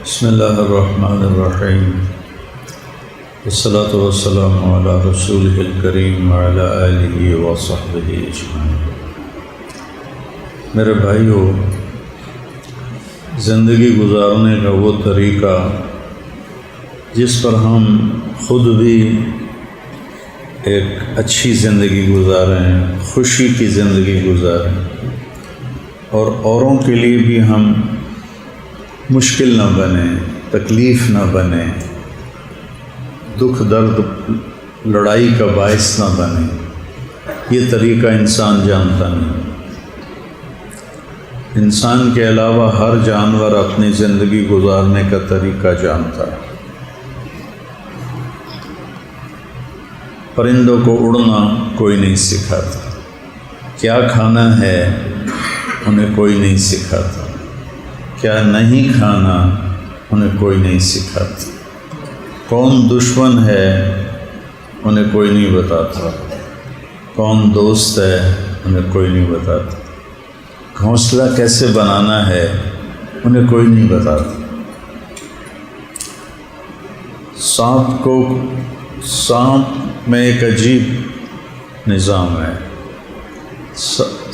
بسم اللہ الرحمن الرحیم والصلاة والسلام علی رسولہ الکریم وعلی آلہ وصحبہ اجمعین۔ میرے بھائیو، زندگی گزارنے کا وہ طریقہ جس پر ہم خود بھی ایک اچھی زندگی گزاریں، خوشی کی زندگی گزاریں، اور اوروں کے لیے بھی ہم مشکل نہ بنے، تکلیف نہ بنے، دکھ درد لڑائی کا باعث نہ بنے، یہ طریقہ انسان جانتا نہیں۔ انسان کے علاوہ ہر جانور اپنی زندگی گزارنے کا طریقہ جانتا ہے۔ پرندوں کو اڑنا کوئی نہیں سکھاتا، کیا کھانا ہے انہیں کوئی نہیں سکھاتا، کیا نہیں کھانا انہیں کوئی نہیں سکھاتا، کون دشمن ہے انہیں کوئی نہیں بتاتا، کون دوست ہے انہیں کوئی نہیں بتاتا، گھونسلہ کیسے بنانا ہے انہیں کوئی نہیں بتاتا۔ سانپ میں ایک عجیب نظام ہے۔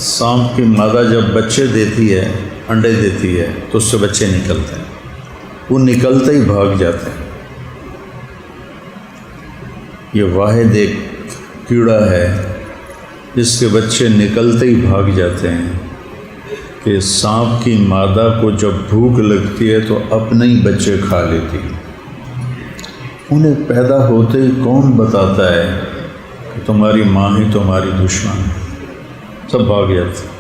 سانپ کی مادہ جب بچے دیتی ہے، انڈے دیتی ہے، تو اس سے بچے نکلتے ہیں، وہ نکلتے ہی بھاگ جاتے ہیں۔ یہ واحد ایک کیڑا ہے جس کے بچے نکلتے ہی بھاگ جاتے ہیں کہ سانپ کی مادہ کو جب بھوک لگتی ہے تو اپنے ہی بچے کھا لیتی ہے۔ انہیں پیدا ہوتے ہی کون بتاتا ہے کہ تمہاری ماں ہی تمہاری دشمن ہے، سب بھاگ جاتے ہیں۔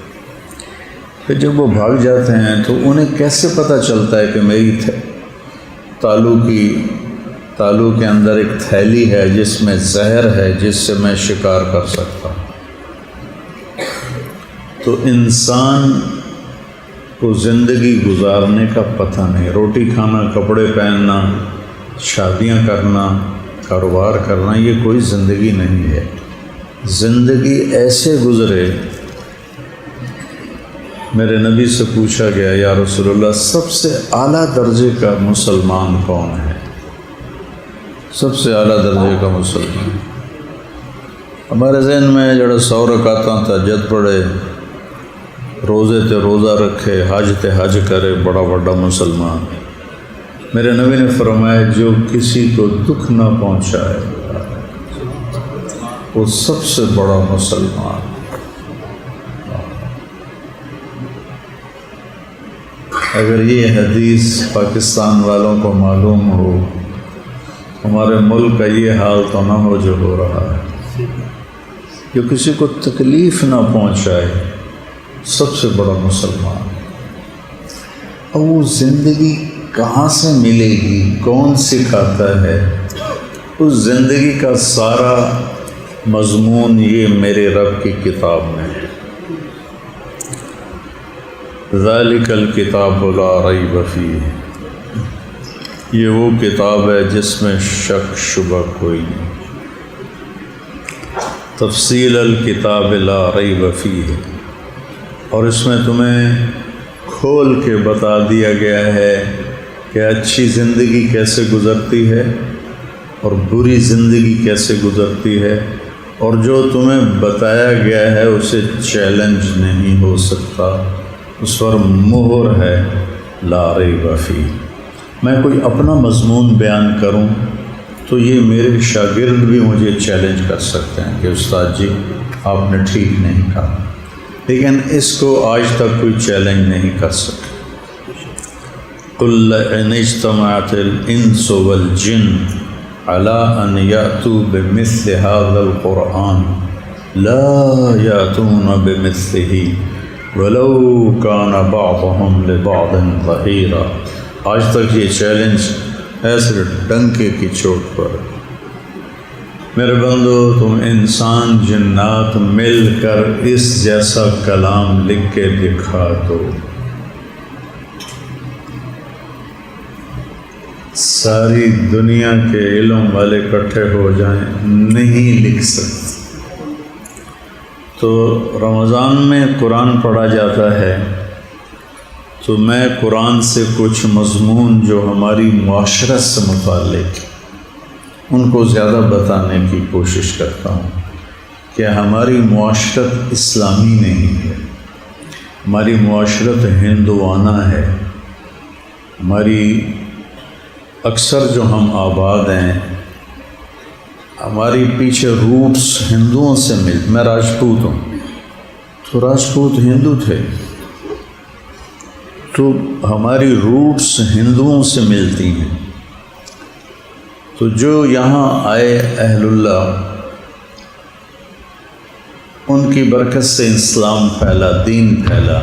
پھر جب وہ بھاگ جاتے ہیں تو انہیں کیسے پتہ چلتا ہے کہ میری تالو کے اندر ایک تھیلی ہے جس میں زہر ہے، جس سے میں شکار کر سکتا ہوں۔ تو انسان کو زندگی گزارنے کا پتہ نہیں، روٹی کھانا، کپڑے پہننا، شادیاں کرنا، کاروبار کرنا، یہ کوئی زندگی نہیں ہے۔ زندگی ایسے گزرے۔ میرے نبی سے پوچھا گیا، یا رسول اللہ، سب سے اعلیٰ درجے کا مسلمان کون ہے؟ سب سے اعلیٰ درجے کا مسلمان ہمارے ذہن میں جڑا 100 رکعتاں تہجد پڑھے، روزے تے روزہ رکھے، حج تے حج کرے، بڑا بڑا مسلمان۔ میرے نبی نے فرمایا، جو کسی کو دکھ نہ پہنچائے وہ سب سے بڑا مسلمان۔ اگر یہ حدیث پاکستان والوں کو معلوم ہو، ہمارے ملک کا یہ حال تو نہ ہو جو ہو رہا ہے۔ جو کسی کو تکلیف نہ پہنچائے سب سے بڑا مسلمان۔ اور وہ زندگی کہاں سے ملے گی؟ کون سکھاتا ہے؟ اس زندگی کا سارا مضمون یہ میرے رب کی کتاب میں ہے۔ ذالک الکتاب لا ریب فیہ، یہ وہ کتاب ہے جس میں شک شبہ کوئی نہیں۔ تفصیل الکتاب لا ریب فیہ، اور اس میں تمہیں کھول کے بتا دیا گیا ہے کہ اچھی زندگی کیسے گزرتی ہے اور بری زندگی کیسے گزرتی ہے، اور جو تمہیں بتایا گیا ہے اسے چیلنج نہیں ہو سکتا، اس پر مہر ہے لا ریب فیہ۔ میں کوئی اپنا مضمون بیان کروں تو یہ میرے شاگرد بھی مجھے چیلنج کر سکتے ہیں کہ استاد جی آپ نے ٹھیک نہیں کہا، لیکن اس کو آج تک کوئی چیلنج نہیں کر سکے۔ قل ان اجتمعت الانس والجن على ان یأتوا بمثل هذا القرآن لا یأتون بمثلہ ولو کان بعضهم لبعض ظہیرا۔ آج تک یہ چیلنج ایسے ڈنکے کی چوٹ پر۔ میرے بندو، تم انسان جنات مل کر اس جیسا کلام لکھ کے دکھا دو، ساری دنیا کے علم والے اکٹھے ہو جائیں، نہیں لکھ سکتے۔ تو رمضان میں قرآن پڑھا جاتا ہے تو میں قرآن سے کچھ مضمون جو ہماری معاشرت سے متعلق ان کو زیادہ بتانے کی کوشش کرتا ہوں کہ ہماری معاشرت اسلامی نہیں ہے، ہماری معاشرت ہندوانہ ہے۔ ہماری اکثر جو ہم آباد ہیں، ہماری پیچھے روٹس ہندوؤں سے میں راجپوت ہوں، تو راجپوت ہندو تھے، تو ہماری روٹس ہندوؤں سے ملتی ہیں۔ تو جو یہاں آئے اہل اللہ، ان کی برکت سے اسلام پھیلا، دین پھیلا،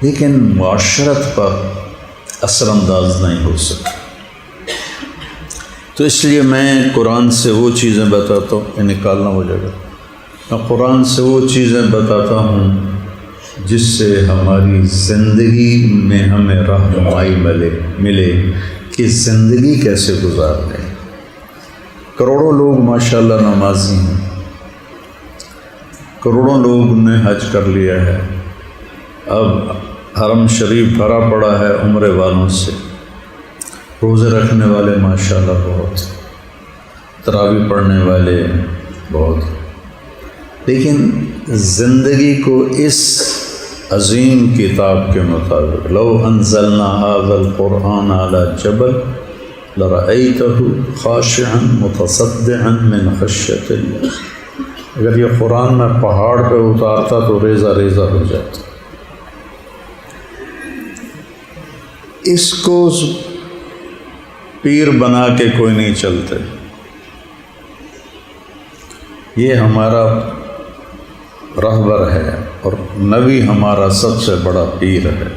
لیکن معاشرت پر اثر انداز نہیں ہو سکتا۔ تو اس لیے میں قرآن سے وہ چیزیں بتاتا ہوں، یہ نکالنا ہو جائے گا، میں قرآن سے وہ چیزیں بتاتا ہوں جس سے ہماری زندگی میں ہمیں رہنمائی ملے کہ زندگی کیسے گزاریں۔ کروڑوں لوگ ماشاءاللہ نمازی ہیں، کروڑوں لوگ نے حج کر لیا ہے، اب حرم شریف بھرا پڑا ہے عمرے والوں سے، روزے رکھنے والے ماشاءاللہ بہت، تراویح پڑھنے والے بہت، لیکن زندگی کو اس عظیم کتاب کے مطابق، لو انزلنا هذا القرآن على جبل لرأيته خاشعا متصدعا من خشية الله، اگر یہ قرآن میں پہاڑ پہ اتارتا تو ریزہ ریزہ ہو جاتا۔ اس کو پیر بنا کے کوئی نہیں چلتے، یہ ہمارا رہبر ہے اور نبی ہمارا سب سے بڑا پیر ہے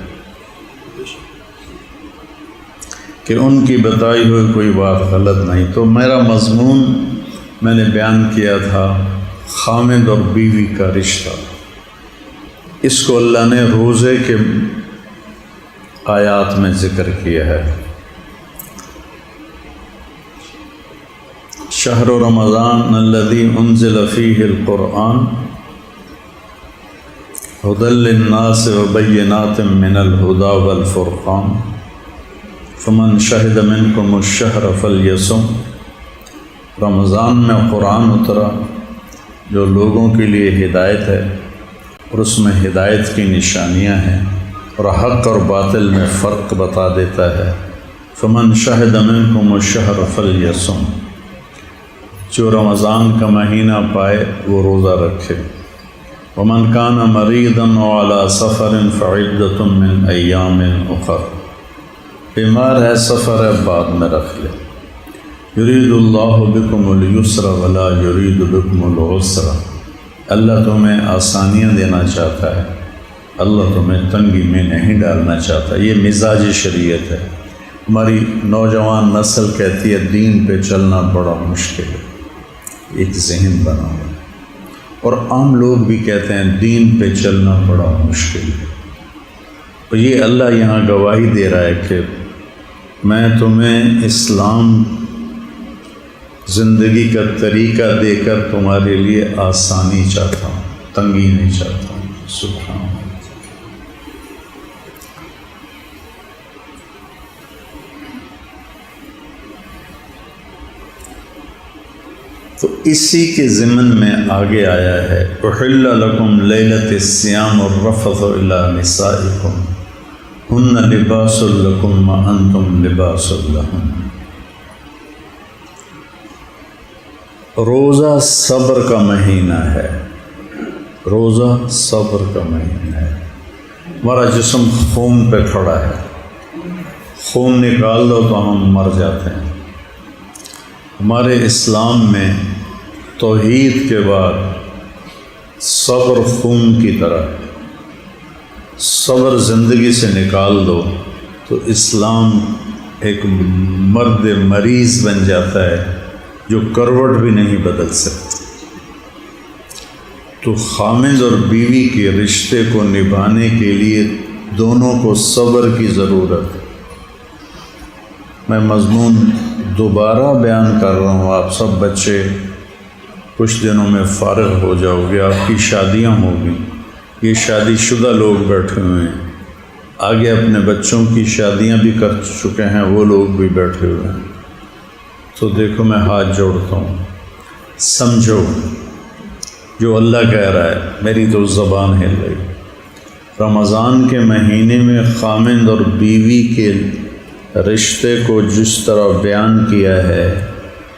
کہ ان کی بتائی ہوئی کوئی بات غلط نہیں۔ تو میرا مضمون میں نے بیان کیا تھا خامد اور بیوی کا رشتہ، اس کو اللہ نے روزے کے آیات میں ذکر کیا ہے۔ شہر رمضان الذی انزل فیہ القرآن ہدی للناس وبینات من الہدی والفرقان فمن شہد منکم الشہر فلیصم۔ رمضان میں قرآن اترا جو لوگوں کے لیے ہدایت ہے، اور اس میں ہدایت کی نشانیاں ہیں اور حق اور باطل میں فرق بتا دیتا ہے۔ فمن شہد منکم الشہر فلیصم، جو رمضان کا مہینہ پائے وہ روزہ رکھے۔ ومن کان مریضا وعلی سفر فعدۃ من ایام اخر، بیمار ہے سفر ہے بعد میں رکھ لے۔ یرید اللہ بکم اليسر ولا یرید بکم العسر، اللہ تمہیں آسانیاں دینا چاہتا ہے، اللہ تمہیں تنگی میں نہیں ڈالنا چاہتا۔ یہ مزاج شریعت ہے۔ ہماری نوجوان نسل کہتی ہے دین پہ چلنا بڑا مشکل ہے، ایک ذہن بنا ہوا، اور عام لوگ بھی کہتے ہیں دین پہ چلنا بڑا مشکل ہے۔ اور یہ اللہ یہاں گواہی دے رہا ہے کہ میں تمہیں اسلام زندگی کا طریقہ دے کر تمہارے لیے آسانی چاہتا ہوں، تنگی نہیں چاہتا ہوں۔ سبحان اللہ۔ تو اسی کے ضمن میں آگے آیا ہے احل لکم لیلۃ الصیام الرفث الی نسائکم ہن لباس لکم وانتم لباس لہن۔ روزہ صبر کا مہینہ ہے، روزہ صبر کا مہینہ ہے۔ ہمارا جسم خون پہ کھڑا ہے، خون نکال دو تو ہم مر جاتے ہیں۔ ہمارے اسلام میں توحید کے بعد صبر خون کی طرح ہے، صبر زندگی سے نکال دو تو اسلام ایک مرد مریض بن جاتا ہے جو کروٹ بھی نہیں بدل سکتا۔ تو خامد اور بیوی کے رشتے کو نبھانے کے لیے دونوں کو صبر کی ضرورت ہے۔ میں مضمون دوبارہ بیان کر رہا ہوں، آپ سب بچے کچھ دنوں میں فارغ ہو جاؤ گے، آپ کی شادیاں ہوں گی، یہ شادی شدہ لوگ بیٹھے ہوئے ہیں، آگے اپنے بچوں کی شادیاں بھی کر چکے ہیں وہ لوگ بھی بیٹھے ہوئے ہیں، تو دیکھو میں ہاتھ جوڑتا ہوں، سمجھو جو اللہ کہہ رہا ہے، میری تو زبان ہل گئی۔ رمضان کے مہینے میں خامند اور بیوی کے رشتے کو جس طرح بیان کیا ہے،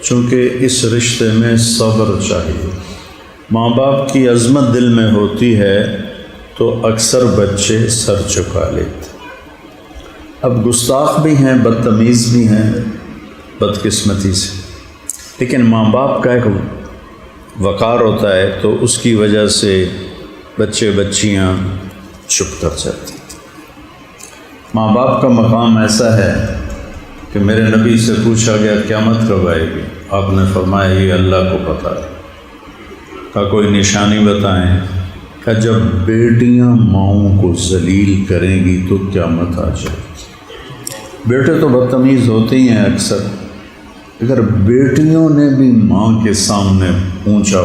چونکہ اس رشتے میں صبر چاہیے۔ ماں باپ کی عظمت دل میں ہوتی ہے تو اکثر بچے سر چکا لیتے۔ اب گستاخ بھی ہیں، بدتمیز بھی ہیں بدقسمتی سے، لیکن ماں باپ کا ایک وقار ہوتا ہے تو اس کی وجہ سے بچے بچیاں چپ کر جاتے ہیں۔ ماں باپ کا مقام ایسا ہے کہ میرے نبی سے پوچھا گیا قیامت کب آئے گی؟ آپ نے فرمایا یہ اللہ کو پتہ ہے۔ کہا کوئی نشانی بتائیں؟ کہ جب بیٹیاں ماؤں کو ذلیل کریں گی تو قیامت آ جائے گی۔ بیٹے تو بدتمیز ہوتے ہی ہیں اکثر، اگر بیٹیوں نے بھی ماں کے سامنے اونچا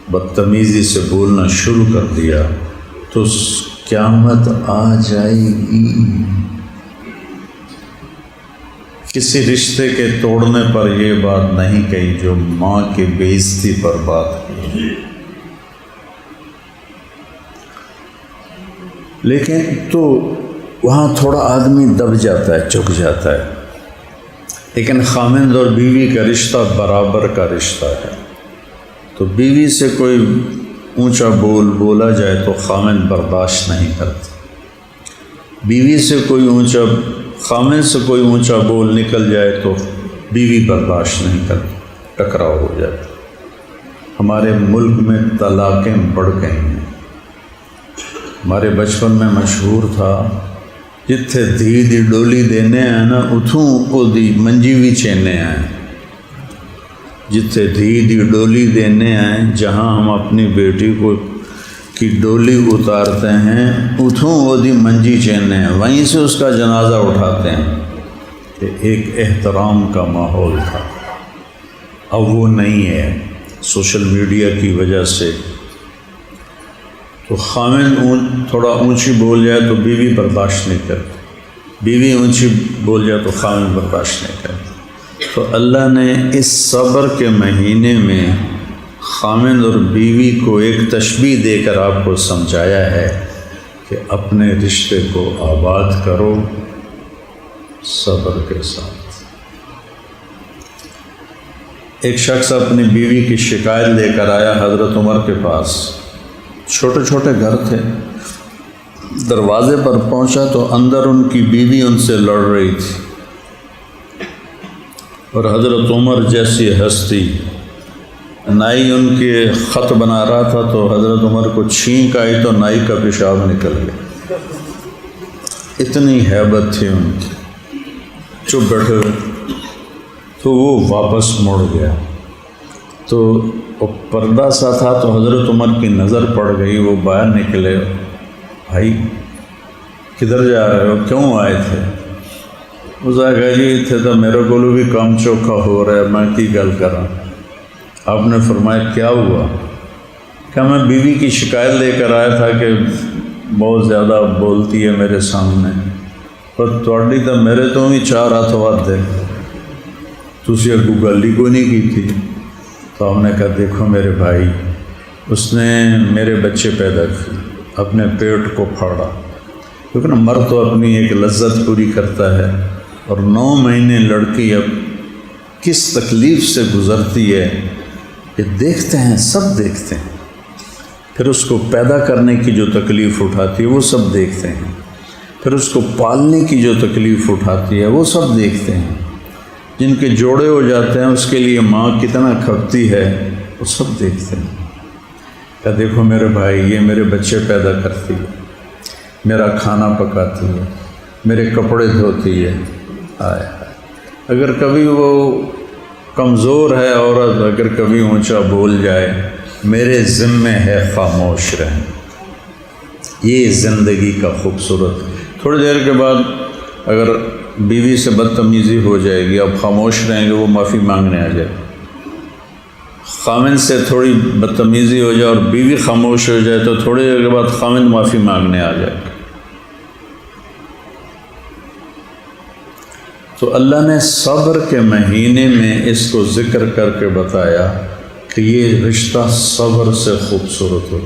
بدتمیزی سے بولنا شروع کر دیا تو قیامت آ جائے گی۔ کسی رشتے کے توڑنے پر یہ بات نہیں کہی جو ماں کی بے عزتی پر بات کی، لیکن تو وہاں تھوڑا آدمی دب جاتا ہے، چک جاتا ہے، لیکن خامند اور بیوی کا رشتہ برابر کا رشتہ ہے۔ تو بیوی سے کوئی اونچا بول بولا جائے تو خامند برداشت نہیں کرتا، بیوی سے کوئی اونچا خامند سے کوئی اونچا بول نکل جائے تو بیوی برداشت نہیں کرتی، ٹکراؤ ہو جاتا۔ ہمارے ملک میں طلاقیں بڑھ گئی ہیں۔ ہمارے بچپن میں مشہور تھا جتھے دھی دی ڈولی دینے ہیں نا اتھوں او دی منجی بھی چینے ہیں۔ جتھے دھی دی ڈولی دینے ہیں، جہاں ہم اپنی بیٹی کو کی ڈولی اتارتے ہیں اتھوں وہ دی منجی چینے ہیں، وہیں سے اس کا جنازہ اٹھاتے ہیں۔ کہ ایک احترام کا ماحول تھا، اب وہ نہیں ہے سوشل میڈیا کی وجہ سے۔ تو خامند تھوڑا اونچی بول جائے تو بیوی برداشت نہیں کرتی، بیوی اونچی بول جائے تو خامند برداشت نہیں کرتی۔ تو اللہ نے اس صبر کے مہینے میں خامند اور بیوی کو ایک تشبیہ دے کر آپ کو سمجھایا ہے کہ اپنے رشتے کو آباد کرو صبر کے ساتھ۔ ایک شخص اپنی بیوی کی شکایت لے کر آیا حضرت عمر کے پاس، چھوٹے چھوٹے گھر تھے، دروازے پر پہنچا تو اندر ان کی بیوی ان سے لڑ رہی تھی، اور حضرت عمر جیسی ہستی، نائی ان کے خط بنا رہا تھا تو حضرت عمر کو چھینک آئی تو نائی کا پیشاب نکل گیا، اتنی ہیبت تھی ان کی۔ چپ بیٹھے ہوئے تو وہ واپس مڑ گیا، تو وہ پردہ سا تھا تو حضرت عمر کی نظر پڑ گئی، وہ باہر نکلے، بھائی کدھر جا رہے ہو، کیوں آئے تھے؟ اس نے کہا جی اتنے تو میرے کو بھی کام چوکھا ہو رہا ہے، میں کی گل کراں۔ آپ نے فرمایا کیا ہوا؟ کہ میں بیوی کی شکایت لے کر آیا تھا کہ بہت زیادہ بولتی ہے میرے سامنے، پر تھوڑی تو میرے تو بھی 4 ہاتھ ود ہے، تسی اگو گل ہی کوئی نہیں کی تھی۔ تو ہم نے کہا دیکھو میرے بھائی، اس نے میرے بچے پیدا کیے، اپنے پیٹ کو پھاڑا، کیونکہ نا مرد تو اپنی ایک لذت پوری کرتا ہے، اور 9 مہینے لڑکی اب کس تکلیف سے گزرتی ہے یہ دیکھتے ہیں، سب دیکھتے ہیں، پھر اس کو پیدا کرنے کی جو تکلیف اٹھاتی ہے وہ سب دیکھتے ہیں، پھر اس کو پالنے کی جو تکلیف اٹھاتی ہے وہ سب دیکھتے ہیں، جن کے جوڑے ہو جاتے ہیں اس کے لیے ماں کتنا کھپتی ہے وہ سب دیکھتے ہیں۔ کہ دیکھو میرے بھائی، یہ میرے بچے پیدا کرتی ہے، میرا کھانا پکاتی ہے، میرے کپڑے دھوتی ہے، اگر کبھی وہ کمزور ہے عورت، اگر کبھی اونچا بول جائے میرے ذمے ہے خاموش رہیں۔ یہ زندگی کا خوبصورت۔ تھوڑی دیر کے بعد اگر بیوی سے بدتمیزی ہو جائے گی، اب خاموش رہیں گے، وہ معافی مانگنے آ جائے۔ خامند سے تھوڑی بدتمیزی ہو جائے اور بیوی خاموش ہو جائے تو تھوڑی دیر کے بعد خامند معافی مانگنے آ جائے۔ تو اللہ نے صبر کے مہینے میں اس کو ذکر کر کے بتایا کہ یہ رشتہ صبر سے خوبصورت ہو،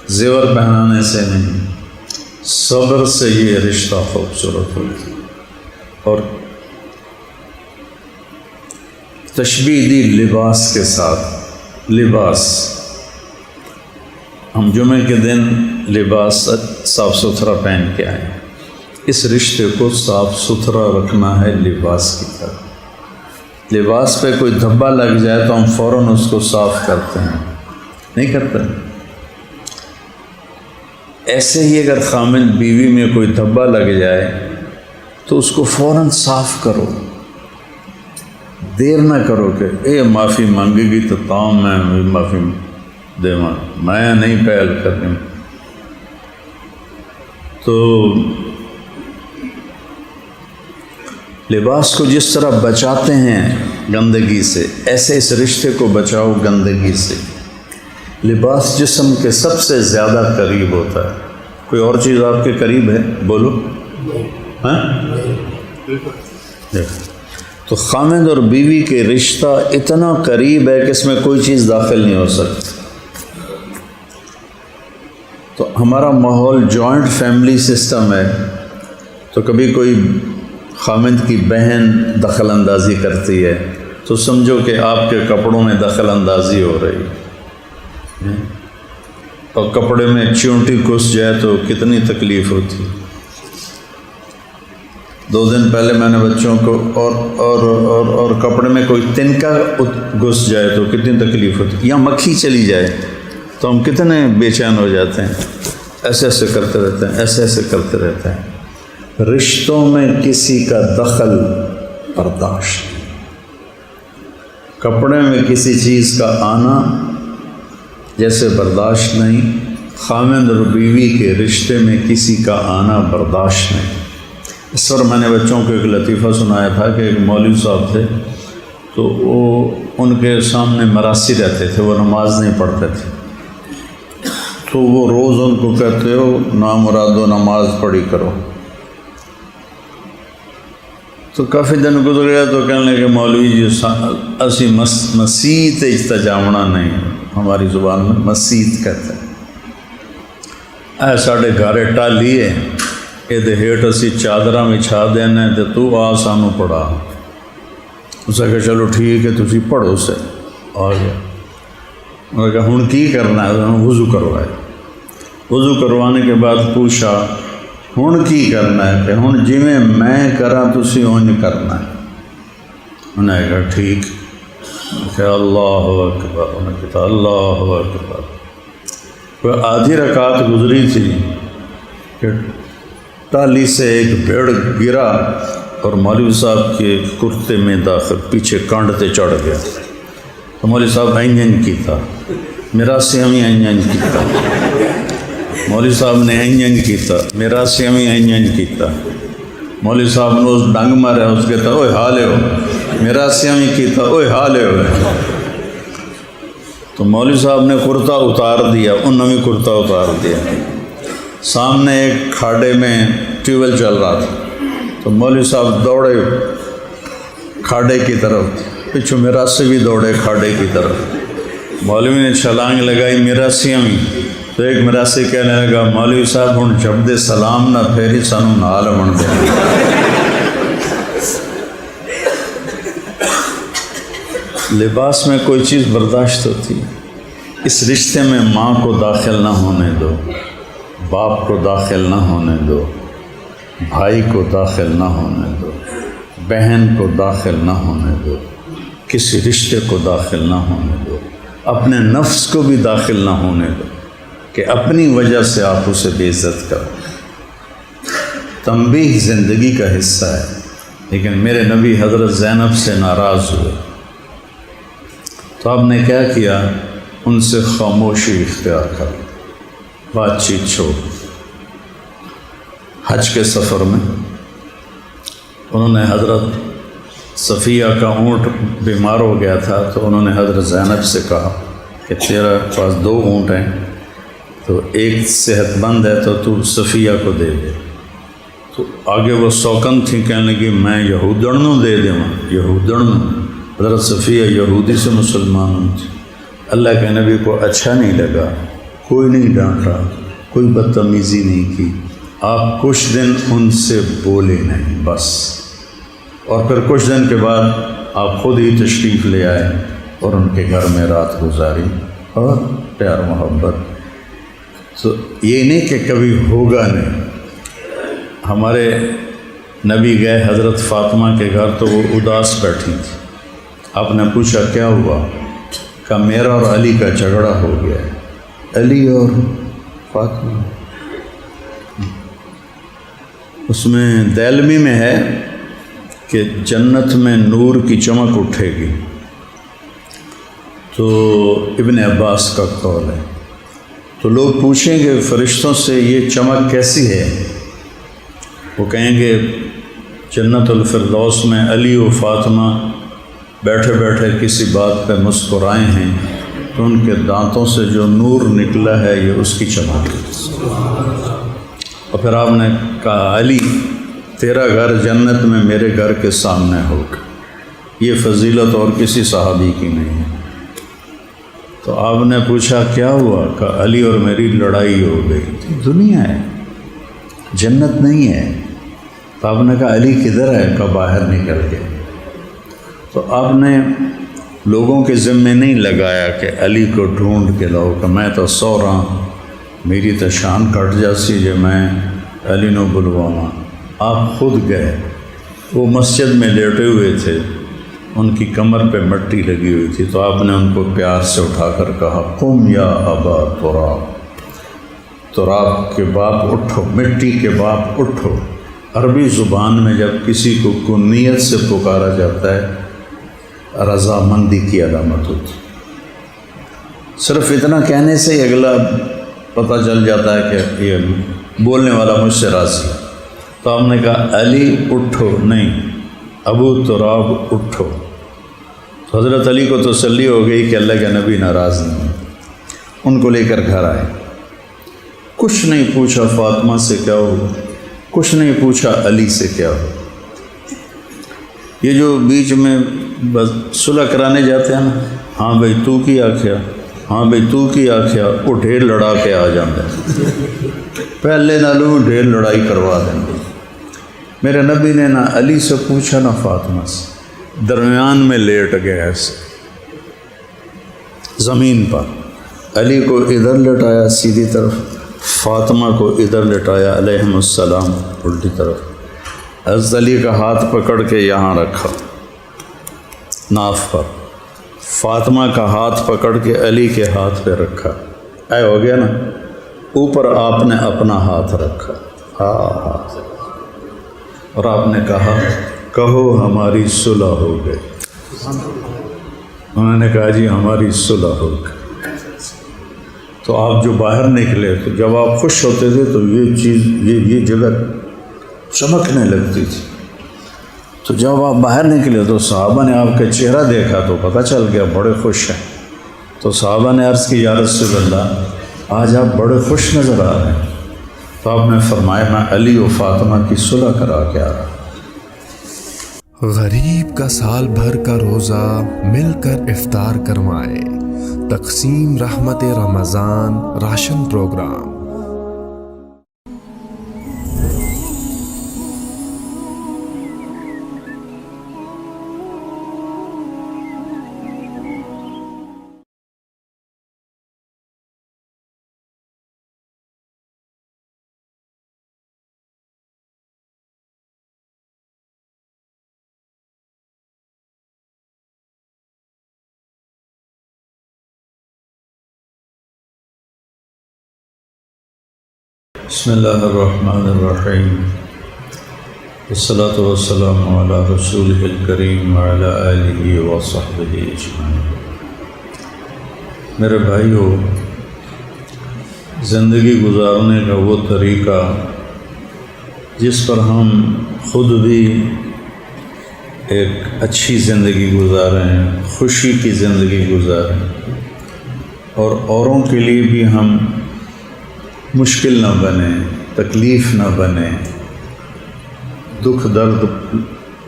زیور پہنانے سے نہیں، صبر سے یہ رشتہ خوبصورت ہو۔ اور تشبیہ دی لباس کے ساتھ۔ لباس، ہم جمعے کے دن لباس صاف ستھرا پہن کے آئیں، اس رشتے کو صاف ستھرا رکھنا ہے لباس کی طرح۔ لباس پہ کوئی دھبا لگ جائے تو ہم فوراً اس کو صاف کرتے ہیں، نہیں کرتے؟ ایسے ہی اگر خامد بیوی میں کوئی دھبا لگ جائے تو اس کو فوراً صاف کرو، دیر نہ کرو کہ معافی مانگے گی تو تام میں معافی دے میں نہیں پہل کرنی۔ تو لباس کو جس طرح بچاتے ہیں گندگی سے، ایسے اس رشتے کو بچاؤ گندگی سے۔ لباس جسم کے سب سے زیادہ قریب ہوتا ہے۔ کوئی اور چیز آپ کے قریب ہے؟ بولو۔ ہاں، تو خامد اور بیوی کے رشتہ اتنا قریب ہے کہ اس میں کوئی چیز داخل نہیں ہو سکتی۔ تو ہمارا ماحول جوائنٹ فیملی سسٹم ہے، تو کبھی کوئی خامد کی بہن دخل اندازی کرتی ہے تو سمجھو کہ آپ کے کپڑوں میں دخل اندازی ہو رہی ہے، اور کپڑے میں چونٹی گھس جائے تو کتنی تکلیف ہوتی۔ 2 دن پہلے میں نے بچوں کو اور کپڑے میں کوئی تنکا گھس جائے تو کتنی تکلیف ہوتی، یا مکھی چلی جائے تو ہم کتنے بے چین ہو جاتے ہیں، ایسے ایسے کرتے رہتے ہیں، ایسے ایسے کرتے رہتے ہیں۔ رشتوں میں کسی کا دخل برداشت نہیں، کپڑے میں کسی چیز کا آنا جیسے برداشت نہیں، خامد اور بیوی کے رشتے میں کسی کا آنا برداشت نہیں۔ اس پر میں نے بچوں کو ایک لطیفہ سنایا تھا کہ ایک مولوی صاحب تھے، تو وہ ان کے سامنے مراسی رہتے تھے، وہ نماز نہیں پڑھتے تھے، تو وہ روز ان کو کہتے ہو نامرادو نماز پڑھی کرو۔ تو کافی دن گزر گیا تو کہنے لگے مولوی جی اسی مسیت اجتجامنا نہیں، ہماری زبان میں مسیت کہتے ہیں، اے ساڑھے گھارے ٹالی ہے یہ ہیٹ اسی چادرہ بچھا دینا ہے تو آ سانو پڑھا۔ اسے کہا چلو ٹھیک ہے تسی پڑھو سے آ گیا۔ انہوں نے کہا ہن کی کرنا ہے؟ وضو کروائے۔ وضو کروانے کے بعد پوچھا ہن کی کرنا ہے؟ کہ ہن جی میں کراں تسی اونج کرنا ہے۔ انہوں نے کہا ٹھیک۔ کہ اللہ اکبر، انہوں نے کہا اللہ اکبر۔ کوئی آدھی رکعت گزری تھی کہ ٹالی سے ایک بھیڑ گرا اور مولوی صاحب کے کرتے میں داخل پیچھے کانڈ تے چڑھ گیا۔ تو مولوی صاحب اینجن کیتا، میرا سیامی اینجن کیتا، مولوی صاحب نے اینجن کیتا، میرا سیامی اینجن کیتا۔ مولوی صاحب نے اس ڈنگ مارا، اس کہتا اوے حالے ہو، میرا سیامی کیتا، اوے حالے ہو۔ تو مولوی صاحب نے کرتا اتار دیا، انہوں نے بھی کرتا اتار دیا۔ سامنے ایک کھاڑے میں ٹیوب ویل چل رہا تھا، تو مولوی صاحب دوڑے کھاڑے کی طرف، پچھو میرا سے بھی دوڑے کھاڑے کی طرف۔ مولوی نے چھلانگ لگائی میرا سیامی، تو ایک میرا سے کہنے لگا مولوی صاحب ہن جب دے سلام نہ پھیری سانو نال بن دے۔ لباس میں کوئی چیز برداشت ہوتی، اس رشتے میں ماں کو داخل نہ ہونے دو، باپ کو داخل نہ ہونے دو، بھائی کو داخل نہ ہونے دو، بہن کو داخل نہ ہونے دو، کسی رشتے کو داخل نہ ہونے دو، اپنے نفس کو بھی داخل نہ ہونے دو کہ اپنی وجہ سے آپ اسے بے عزت کرو۔ تنبیہ زندگی کا حصہ ہے، لیکن میرے نبی حضرت زینب سے ناراض ہوئے تو آپ نے کیا کیا؟ ان سے خاموشی اختیار کر، بات چیت چھوڑ۔ حج کے سفر میں انہوں نے حضرت صفیہ کا اونٹ بیمار ہو گیا تھا، تو انہوں نے حضرت زینب سے کہا کہ تیرے پاس 2 اونٹ ہیں، تو ایک صحت مند ہے تو تو صفیہ کو دے دے۔ تو آگے وہ سوکن تھی، کہنے لگی میں یہودن نو دے دوں، یہودن نو۔ حضرت صفیہ یہودی سے مسلمان تھی۔ اللہ کے نبی کو اچھا نہیں لگا، کوئی نہیں ڈانٹا، کوئی بدتمیزی نہیں کی، آپ کچھ دن ان سے بولے نہیں بس۔ اور پھر کچھ دن کے بعد آپ خود ہی تشریف لے آئے اور ان کے گھر میں رات گزاری اور پیار محبت۔ تو یہ نہیں کہ کبھی ہوگا نہیں۔ ہمارے نبی گئے حضرت فاطمہ کے گھر تو وہ اداس بیٹھی تھی۔ آپ نے پوچھا کیا ہوا؟ کہ میرا اور علی کا جھگڑا ہو گیا ہے، علی اور فاطمہ۔ اس میں دیلمی میں ہے کہ جنت میں نور کی چمک اٹھے گی، تو ابن عباس کا قول ہے۔ تو لوگ پوچھیں گے فرشتوں سے یہ چمک کیسی ہے؟ وہ کہیں گے جنت الفردوس میں علی و فاطمہ بیٹھے بیٹھے کسی بات پہ مسکرائے ہیں تو ان کے دانتوں سے جو نور نکلا ہے یہ اس کی چمک ہے۔ اور پھر آپ نے کہا علی تیرا گھر جنت میں میرے گھر کے سامنے ہوگا، یہ فضیلت اور کسی صحابی کی نہیں ہے۔ تو آپ نے پوچھا کیا ہوا؟ کہ علی اور میری لڑائی ہو گئی۔ دنیا ہے، جنت نہیں ہے۔ تو آپ نے کہا علی کدھر ہے؟ کہ باہر نکل گئے۔ تو آپ نے لوگوں کے ذمے نہیں لگایا کہ علی کو ڈھونڈ کے لاؤ، کہ میں تو سو رہا ہوں، میری تو شان کٹ جاسی جو میں علی نو بلواواں۔ آپ خود گئے، وہ مسجد میں لیٹے ہوئے تھے، ان کی کمر پہ مٹی لگی ہوئی تھی، تو آپ نے ان کو پیار سے اٹھا کر کہا قم یا ابا تراب، تراب کے باپ اٹھو، مٹی کے باپ اٹھو۔ عربی زبان میں جب کسی کو کنیت سے پکارا جاتا ہے رضامندی کی علامت ہوتی، صرف اتنا کہنے سے ہی اگلا پتہ چل جاتا ہے کہ یہ بولنے والا مجھ سے راضی ہے۔ تو آپ نے کہا علی اٹھو، نہیں ابو تراب اٹھو۔ تو حضرت علی کو تسلی ہو گئی کہ اللہ کے نبی ناراض نہیں، ان کو لے کر گھر آئے۔ کچھ نہیں پوچھا فاطمہ سے کیا ہو، کچھ نہیں پوچھا علی سے کیا ہو۔ یہ جو بیچ میں بس صلح کرانے جاتے ہیں نا، ہاں بھائی تو کی آکھیا، ہاں بھائی تو کی آکھیا، وہ ڈھیر لڑا کے آ جاندے، پہلے نالوں ڈھیر لڑائی کروا دیں گے۔ میرے نبی نے نہ علی سے پوچھا نہ فاطمہ سے، درمیان میں لیٹ گیا ایسے زمین پر، علی کو ادھر لٹایا سیدھی طرف، فاطمہ کو ادھر لٹایا علیہم السلام الٹی طرف۔ حضرت علی کا ہاتھ پکڑ کے یہاں رکھا ناف پر، فاطمہ کا ہاتھ پکڑ کے علی کے ہاتھ پہ رکھا، اے ہو گیا نا۔ اوپر آپ نے اپنا ہاتھ رکھا، ہاں، اور آپ نے کہا کہو ہماری صلح ہو گئی۔ انہوں نے کہا جی ہماری صلح ہو گئی۔ تو آپ جو باہر نکلے تو جب آپ خوش ہوتے تھے تو یہ چیز یہ جگہ چمکنے لگتی تھی۔ تو جب آپ باہر نکلے تو صحابہ نے آپ کا چہرہ دیکھا تو پتہ چل گیا بڑے خوش ہیں۔ تو صحابہ نے عرض کی یا رسول اللہ آج آپ بڑے خوش نظر آ رہے ہیں۔ تو آپ نے فرمایا میں علی و فاطمہ کی صلح کرا کے آ رہا۔ غریب کا سال بھر کا روزہ مل کر افطار کروائے، تقسیم رحمت رمضان راشن پروگرام۔ بسم اللہ الرحمن الرحیم، والصلاة والسلام علی رسولہ الکریم وعلی آلہ وصحبہ اجمعین۔ میرے بھائیو، زندگی گزارنے کا وہ طریقہ جس پر ہم خود بھی ایک اچھی زندگی گزاریں، خوشی کی زندگی گزاریں، اور اوروں کے لیے بھی ہم مشکل نہ بنے، تکلیف نہ بنے، دکھ درد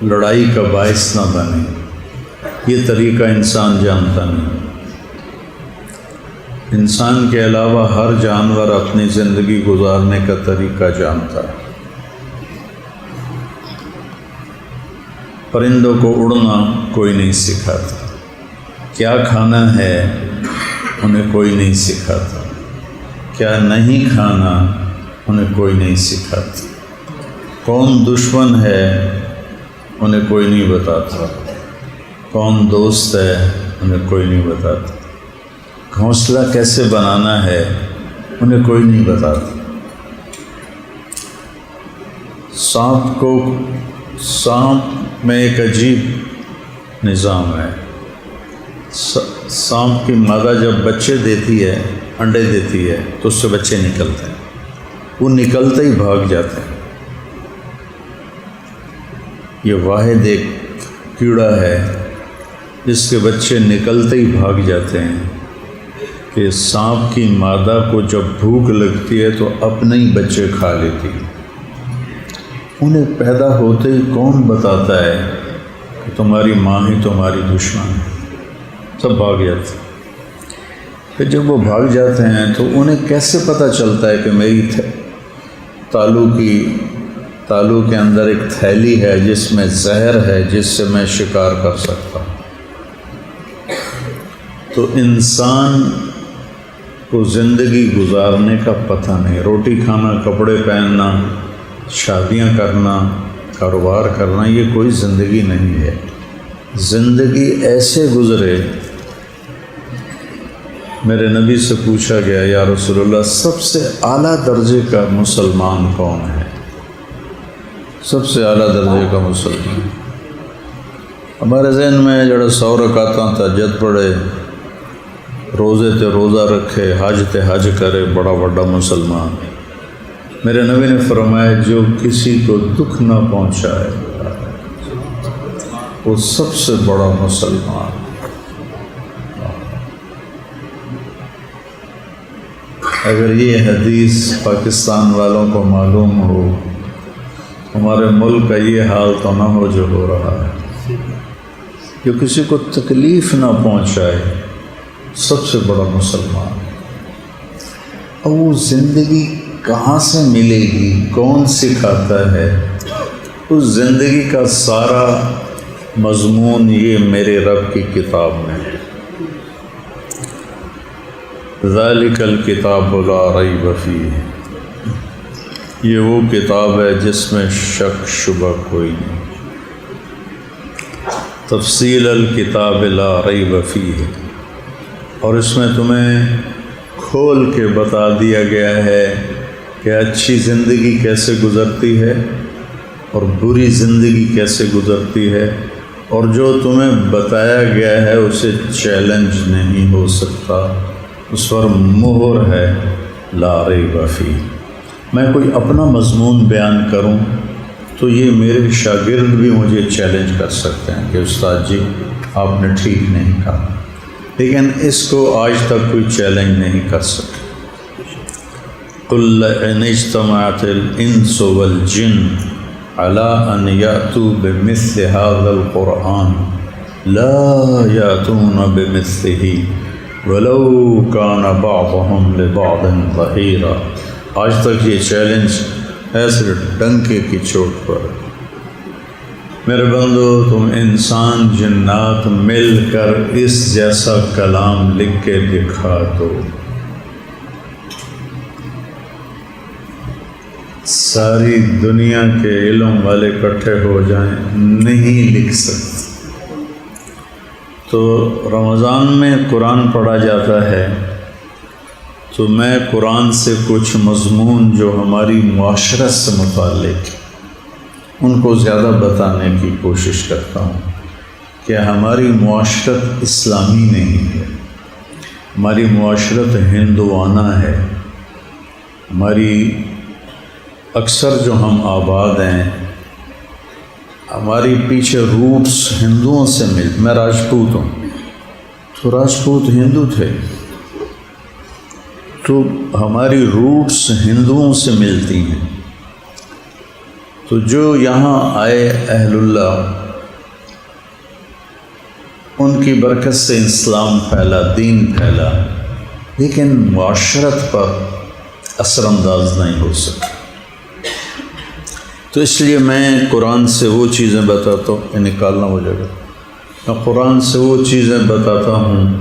لڑائی کا باعث نہ بنے، یہ طریقہ انسان جانتا نہیں۔ انسان کے علاوہ ہر جانور اپنی زندگی گزارنے کا طریقہ جانتا ہے۔ پرندوں کو اڑنا کوئی نہیں سکھاتا، کیا کھانا ہے انہیں کوئی نہیں سکھاتا، کیا نہیں کھانا انہیں کوئی نہیں سکھاتا، کون دشمن ہے انہیں کوئی نہیں بتاتا، کون دوست ہے انہیں کوئی نہیں بتاتا، گھونسلہ کیسے بنانا ہے انہیں کوئی نہیں بتاتا۔ سانپ میں ایک عجیب نظام ہے۔ سانپ کی مادہ جب بچے دیتی ہے، انڈے دیتی ہے، تو اس سے بچے نکلتے ہیں، وہ نکلتے ہی بھاگ جاتے ہیں۔ یہ واحد ایک کیڑا ہے جس کے بچے نکلتے ہی بھاگ جاتے ہیں کہ سانپ کی مادہ کو جب بھوک لگتی ہے تو اپنے ہی بچے کھا لیتی ہے۔ انہیں پیدا ہوتے ہی کون بتاتا ہے کہ تمہاری ماں ہی تمہاری دشمن ہے، سب بھاگ جاتے ہیں۔ پھر جب وہ بھاگ جاتے ہیں تو انہیں کیسے پتہ چلتا ہے کہ میری تالو کے اندر ایک تھیلی ہے جس میں زہر ہے جس سے میں شکار کر سکتا ہوں۔ تو انسان کو زندگی گزارنے کا پتہ نہیں، روٹی کھانا، کپڑے پہننا، شادیاں کرنا، کاروبار کرنا، یہ کوئی زندگی نہیں ہے۔ زندگی ایسے گزرے۔ میرے نبی سے پوچھا گیا، یا رسول اللہ سب سے اعلیٰ درجے کا مسلمان کون ہے؟ سب سے اعلیٰ درجے کا مسلمان ہمارے ذہن میں جڑا 100 رکعتاں تہجد پڑھے، روزے تے روزہ رکھے، حج تے حج کرے، بڑا بڑا مسلمان۔ میرے نبی نے فرمایا جو کسی کو دکھ نہ پہنچائے وہ سب سے بڑا مسلمان۔ اگر یہ حدیث پاکستان والوں کو معلوم ہو، ہمارے ملک کا یہ حال تو نہ ہو جو ہو رہا ہے۔ جو کسی کو تکلیف نہ پہنچائے سب سے بڑا مسلمان۔ اور وہ زندگی کہاں سے ملے گی، کون سکھاتا ہے؟ اس زندگی کا سارا مضمون یہ میرے رب کی کتاب میں ہے۔ ذالک الکتاب لا ریب فیہ، یہ وہ کتاب ہے جس میں شک شبہ کوئی نہیں۔ تفصیل الکتاب لا ریب فیہ، اور اس میں تمہیں کھول کے بتا دیا گیا ہے کہ اچھی زندگی کیسے گزرتی ہے اور بری زندگی کیسے گزرتی ہے، اور جو تمہیں بتایا گیا ہے اسے چیلنج نہیں ہو سکتا، اس پر مہر ہے لا ریب فیہ۔ میں کوئی اپنا مضمون بیان کروں تو یہ میرے شاگرد بھی مجھے چیلنج کر سکتے ہیں کہ استاد جی آپ نے ٹھیک نہیں کہا، لیکن اس کو آج تک کوئی چیلنج نہیں کر سکے۔ قل ان اجتمعت الانس والجن على ان يأتوا بمثل هذا القرآن لا يأتون بمثله ولو كان بعضهم لبعض ظهيرا۔ آج تک یہ چیلنج ایسے ڈنکے کی چوٹ پر۔ میرے بندو، تم انسان جنات مل کر اس جیسا کلام لکھ کے دکھا دو، ساری دنیا کے علم والے اکٹھے ہو جائیں، نہیں لکھ سکتے۔ تو رمضان میں قرآن پڑھا جاتا ہے تو میں قرآن سے کچھ مضمون جو ہماری معاشرت سے متعلق ان کو زیادہ بتانے کی کوشش کرتا ہوں کہ ہماری معاشرت اسلامی نہیں ہے، ہماری معاشرت ہندوانہ ہے۔ ہماری اکثر جو ہم آباد ہیں، ہماری پیچھے روٹس ہندوؤں سے میں راجپوت ہوں، تو راجپوت ہندو تھے، تو ہماری روٹس ہندوؤں سے ملتی ہیں۔ تو جو یہاں آئے اہل اللہ، ان کی برکت سے اسلام پھیلا، دین پھیلا، لیکن معاشرت پر اثر انداز نہیں ہو سکا۔ تو اس لیے میں قرآن سے وہ چیزیں بتاتا ہوں، یہ نکالنا ہو جائے گا، میں قرآن سے وہ چیزیں بتاتا ہوں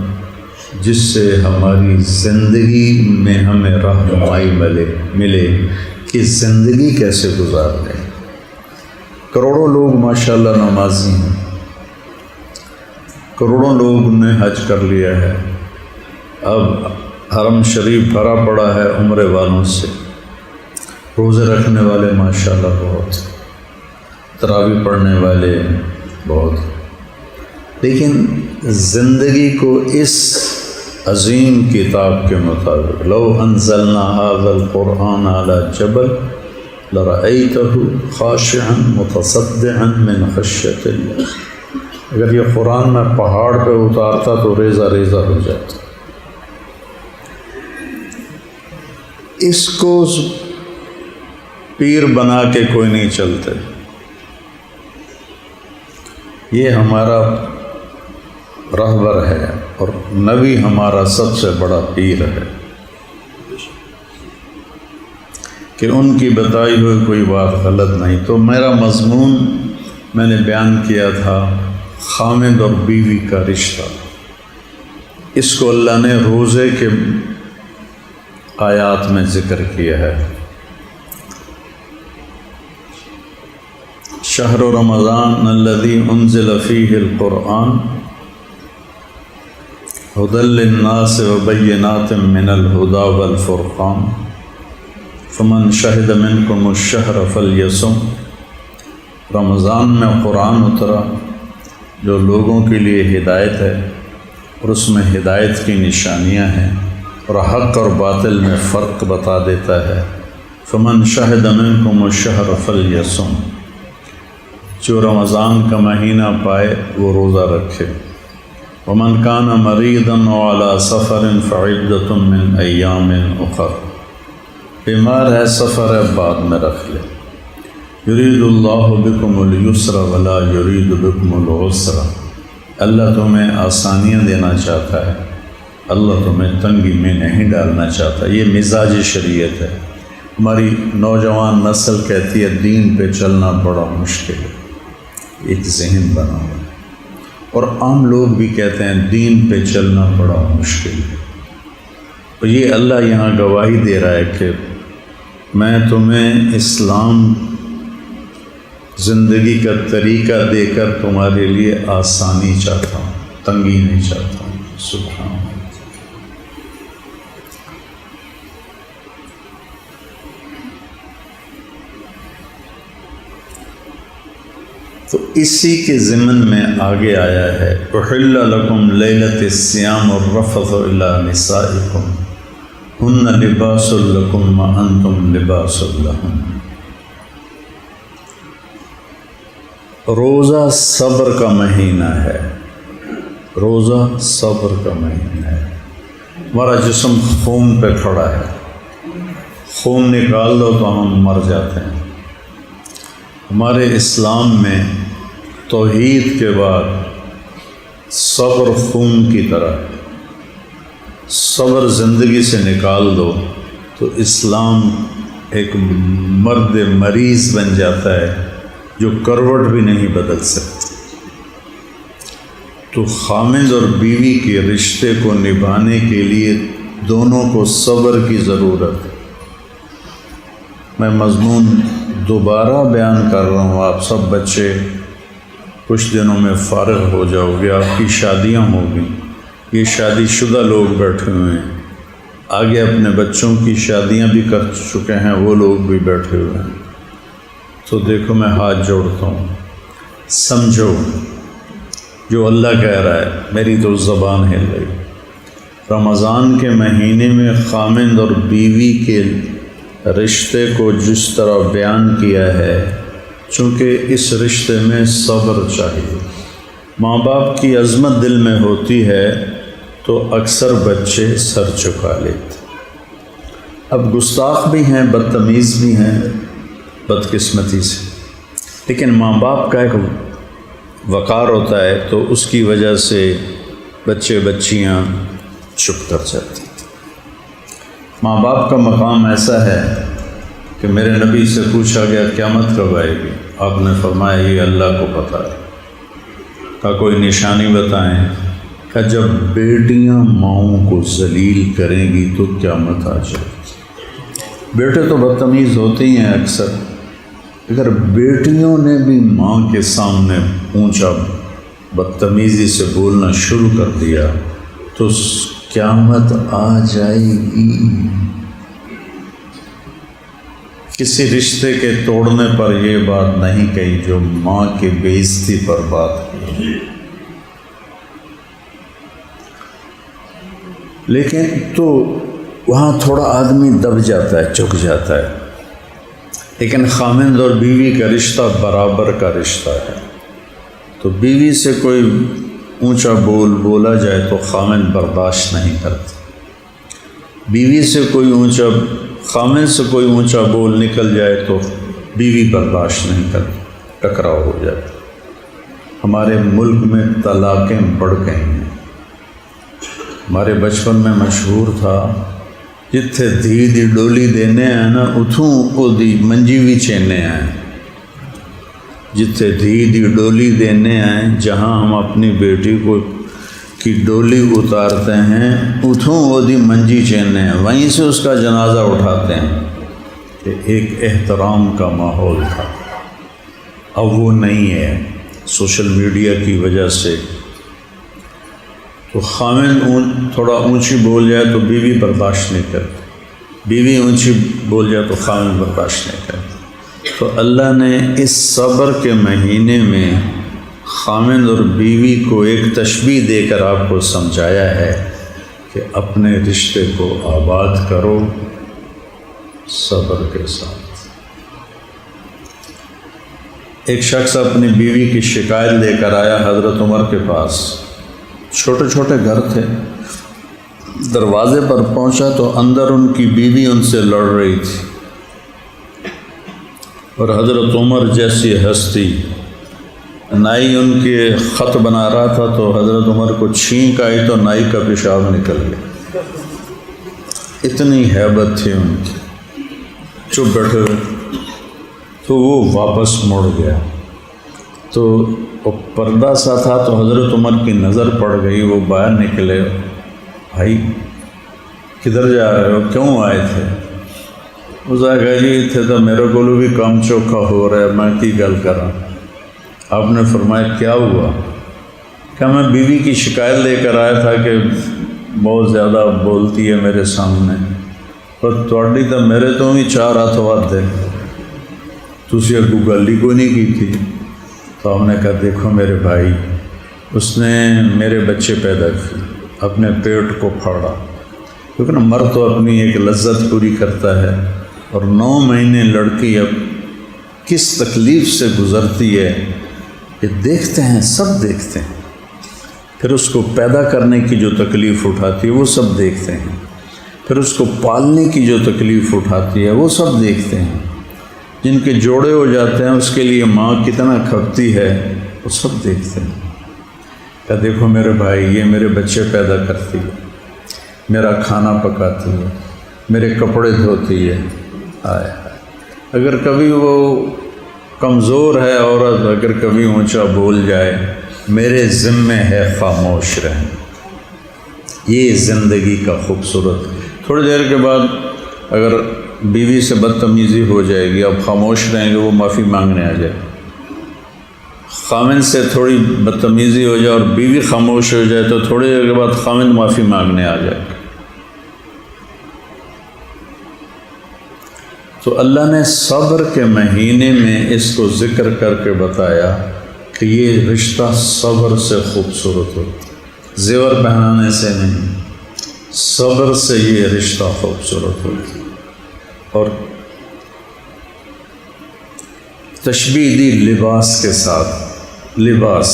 جس سے ہماری زندگی میں ہمیں رہنمائی ملے کہ زندگی کیسے گزاریں۔ کروڑوں لوگ ماشاءاللہ نمازی ہیں، کروڑوں لوگ نے حج کر لیا ہے، اب حرم شریف بھرا پڑا ہے عمرے والوں سے، روزے رکھنے والے ماشاءاللہ بہت، تراویح پڑھنے والے بہت، لیکن زندگی کو اس عظیم کتاب کے مطابق، لو انزلنا هذا القرآن على جبل لرأيته خاشعا متصدعا من خشية الله، اگر یہ قرآن میں پہاڑ پہ اتارتا تو ریزہ ریزہ ہو جاتا۔ اس کو پیر بنا کے کوئی نہیں چلتے، یہ ہمارا رہبر ہے اور نبی ہمارا سب سے بڑا پیر ہے کہ ان کی بتائی ہوئی کوئی بات غلط نہیں۔ تو میرا مضمون میں نے بیان کیا تھا خامد اور بیوی کا رشتہ، اس کو اللہ نے روزے کے آیات میں ذکر کیا ہے۔ شہر رمضان الذی انزل فیہ القرآن ھدی للناس وبینات من الھدی والفرقان فمن شہد منکم الشہر فلیصم۔ رمضان میں قرآن اترا جو لوگوں کے لیے ہدایت ہے، اور اس میں ہدایت کی نشانیاں ہیں اور حق اور باطل میں فرق بتا دیتا ہے۔ فمن شہد منکم الشہر فلیصم، جو رمضان کا مہینہ پائے وہ روزہ رکھے۔ ومن کان مریضا وعلی سفر فعدۃ من ایام اخر، بیمار ہے سفر ہے بعد میں رکھ لے۔ یرید اللہ بکم الیسر ولا یرید بکم العسر، اللہ تمہیں آسانیاں دینا چاہتا ہے، اللہ تمہیں تنگی میں نہیں ڈالنا چاہتا۔ یہ مزاج شریعت ہے۔ ہماری نوجوان نسل کہتی ہے دین پہ چلنا بڑا مشکل ہے، ایک ذہن بنا ہوا، اور عام لوگ بھی کہتے ہیں دین پہ چلنا بڑا مشکل ہے۔ تو یہ اللہ یہاں گواہی دے رہا ہے کہ میں تمہیں اسلام زندگی کا طریقہ دے کر تمہارے لیے آسانی چاہتا ہوں، تنگی نہیں چاہتا ہوں۔ سبحان اللہ۔ تو اسی کے ضمن میں آگے آیا ہے احل لکم لیلۃ الصیام الرفث الی نسائکم ہن لباس لکم وانتم لباس لہن۔ روزہ صبر کا مہینہ ہے، روزہ صبر کا مہینہ ہے۔ ہمارا جسم خون پہ کھڑا ہے، خون نکال دو تو ہم مر جاتے ہیں۔ ہمارے اسلام میں توحید کے بعد صبر خون کی طرح، صبر زندگی سے نکال دو تو اسلام ایک مرد مریض بن جاتا ہے جو کروٹ بھی نہیں بدل سکتا۔ تو خامد اور بیوی کے رشتے کو نبھانے کے لیے دونوں کو صبر کی ضرورت ہے۔ میں مضمون دوبارہ بیان کر رہا ہوں، آپ سب بچے کچھ دنوں میں فارغ ہو جاؤ گے، آپ کی شادیاں ہوگی، یہ شادی شدہ لوگ بیٹھے ہوئے ہیں، آگے اپنے بچوں کی شادیاں بھی کر چکے ہیں وہ لوگ بھی بیٹھے ہوئے ہیں۔ تو دیکھو میں ہاتھ جوڑتا ہوں، سمجھو جو اللہ کہہ رہا ہے، میری تو زبان ہل گئی۔ رمضان کے مہینے میں خامند اور بیوی کے رشتے کو جس طرح بیان کیا ہے، چونکہ اس رشتے میں صبر چاہیے۔ ماں باپ کی عظمت دل میں ہوتی ہے تو اکثر بچے سر چکا لیتے۔ اب گستاخ بھی ہیں، بدتمیز بھی ہیں، بدقسمتی سے لیکن ماں باپ کا ایک وقار ہوتا ہے تو اس کی وجہ سے بچے بچیاں چپ کر جاتی. ماں باپ کا مقام ایسا ہے کہ میرے نبی سے پوچھا گیا قیامت کب آئے گی؟ آپ نے فرمایا یہ اللہ کو پتہ ہے. کا کوئی نشانی بتائیں؟ کہ جب بیٹیاں ماؤں کو ذلیل کریں گی تو قیامت آ جائے گی. بیٹے تو بدتمیز ہوتے ہی ہیں اکثر، اگر بیٹیوں نے بھی ماں کے سامنے اونچا بدتمیزی سے بولنا شروع کر دیا تو قیامت آ جائے گی. کسی رشتے کے توڑنے پر یہ بات نہیں کہی جو ماں کی بے عزتی پر بات کی. لیکن تو وہاں تھوڑا آدمی دب جاتا ہے، چک جاتا ہے. لیکن خامند اور بیوی کا رشتہ برابر کا رشتہ ہے. تو بیوی سے کوئی اونچا بولا جائے تو خامند برداشت نہیں کرتا. بیوی سے کوئی خامند سے کوئی اونچا بول نکل جائے تو بیوی برداشت نہیں کرتی، ٹکراؤ ہو جاتا. ہمارے ملک میں طلاقیں بڑھ گئی ہیں. ہمارے بچپن میں مشہور تھا جتھے دھی دی ڈولی دینے ہیں نا اتھوں او دی منجی بھی چینے ہیں. جتھے دھی دی ڈولی دینے ہیں، جہاں ہم اپنی بیٹی کی ڈولی اتارتے ہیں اتھوں او دی منجی چینے ہیں، وہیں سے اس کا جنازہ اٹھاتے ہیں. کہ ایک احترام کا ماحول تھا، اب وہ نہیں ہے سوشل میڈیا کی وجہ سے. تو خامند تھوڑا اونچی بول جائے تو بیوی برداشت نہیں کرتی، بیوی اونچی بول جائے تو خامند برداشت نہیں کرتی. تو اللہ نے اس صبر کے مہینے میں خامند اور بیوی کو ایک تشبیہ دے کر آپ کو سمجھایا ہے کہ اپنے رشتے کو آباد کرو صبر کے ساتھ. ایک شخص اپنی بیوی کی شکایت لے کر آیا حضرت عمر کے پاس. چھوٹے چھوٹے گھر تھے. دروازے پر پہنچا تو اندر ان کی بیوی ان سے لڑ رہی تھی، اور حضرت عمر جیسی ہستی، نائی ان کے خط بنا رہا تھا تو حضرت عمر کو چھینک آئی تو نائی کا پیشاب نکل گیا. اتنی ہیبت تھی ان کی. چپ بیٹھے ہوئے تو وہ واپس مڑ گیا تو پردہ سا تھا تو حضرت عمر کی نظر پڑ گئی. وہ باہر نکلے. بھائی کدھر جا رہے ہو؟ کیوں آئے تھے؟ اس نے کہا جی اتنے تو میرے کو بھی کام چوکھا ہو رہا ہے، میں کی گل کراں. آپ نے فرمایا کیا ہوا؟ کہ میں بیوی کی شکایت لے کر آیا تھا کہ بہت زیادہ بولتی ہے میرے سامنے، پر تھوڑی تو میرے تو بھی 4 ہاتھ ود ہے، تسی اگو گل ہی کوئی نہیں کی تھی. تو ہم نے کہا دیکھو میرے بھائی، اس نے میرے بچے پیدا کیے، اپنے پیٹ کو پھاڑا، کیونکہ نا مرد تو اپنی ایک لذت پوری کرتا ہے، اور 9 مہینے لڑکی اب کس تکلیف سے گزرتی ہے یہ دیکھتے ہیں، سب دیکھتے ہیں. پھر اس کو پیدا کرنے کی جو تکلیف اٹھاتی ہے وہ سب دیکھتے ہیں، پھر اس کو پالنے کی جو تکلیف اٹھاتی ہے وہ سب دیکھتے ہیں. جن کے جوڑے ہو جاتے ہیں اس کے لیے ماں کتنا کھپتی ہے وہ سب دیکھتے ہیں. کہ دیکھو میرے بھائی، یہ میرے بچے پیدا کرتی ہے، میرا کھانا پکاتی ہے، میرے کپڑے دھوتی ہے. اگر کبھی وہ کمزور ہے عورت، اگر کبھی اونچا بول جائے، میرے ذمے ہے خاموش رہنا. یہ زندگی کا خوبصورت. تھوڑی دیر کے بعد اگر بیوی سے بدتمیزی ہو جائے گی، اب خاموش رہیں گے، وہ معافی مانگنے آ جائے. خامند سے تھوڑی بدتمیزی ہو جائے اور بیوی خاموش ہو جائے تو تھوڑی دیر کے بعد خامند معافی مانگنے آ جائے. تو اللہ نے صبر کے مہینے میں اس کو ذکر کر کے بتایا کہ یہ رشتہ صبر سے خوبصورت ہو، زیور پہنانے سے نہیں، صبر سے یہ رشتہ خوبصورت ہو. اور تشبیہ دی لباس کے ساتھ. لباس،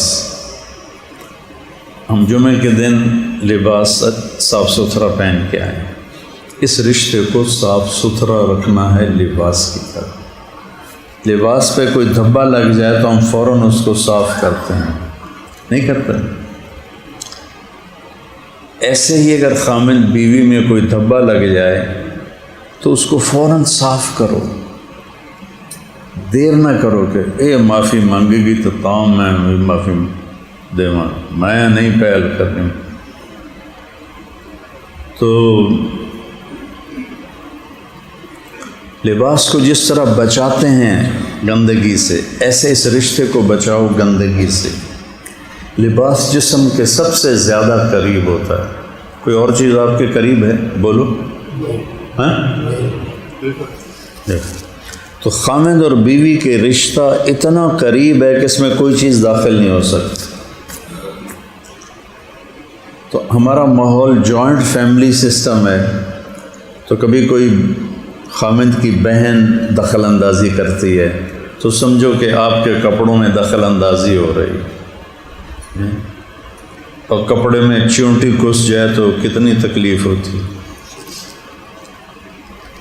ہم جمعے کے دن لباس صاف ستھرا پہن کے آئیں. اس رشتے کو صاف ستھرا رکھنا ہے لباس کی طرح. لباس پہ کوئی دھبا لگ جائے تو ہم فوراً اس کو صاف کرتے ہیں، نہیں کرتے؟ ایسے ہی اگر خامن بیوی میں کوئی دھبا لگ جائے تو اس کو فوراً صاف کرو، دیر نہ کرو کہ اے معافی مانگے گی تو تام میں معافی دیواں، میں نہیں پہل کرنی۔ تو لباس کو جس طرح بچاتے ہیں گندگی سے، ایسے اس رشتے کو بچاؤ گندگی سے۔ لباس جسم کے سب سے زیادہ قریب ہوتا ہے۔ کوئی اور چیز آپ کے قریب ہے؟ بولو۔ ہاں، تو خامد اور بیوی کے رشتہ اتنا قریب ہے کہ اس میں کوئی چیز داخل نہیں ہو سکتی۔ تو ہمارا ماحول جوائنٹ فیملی سسٹم ہے، تو کبھی کوئی خامد کی بہن دخل اندازی کرتی ہے تو سمجھو کہ آپ کے کپڑوں میں دخل اندازی ہو رہی ہے، اور کپڑے میں چونٹی گھس جائے تو کتنی تکلیف ہوتی۔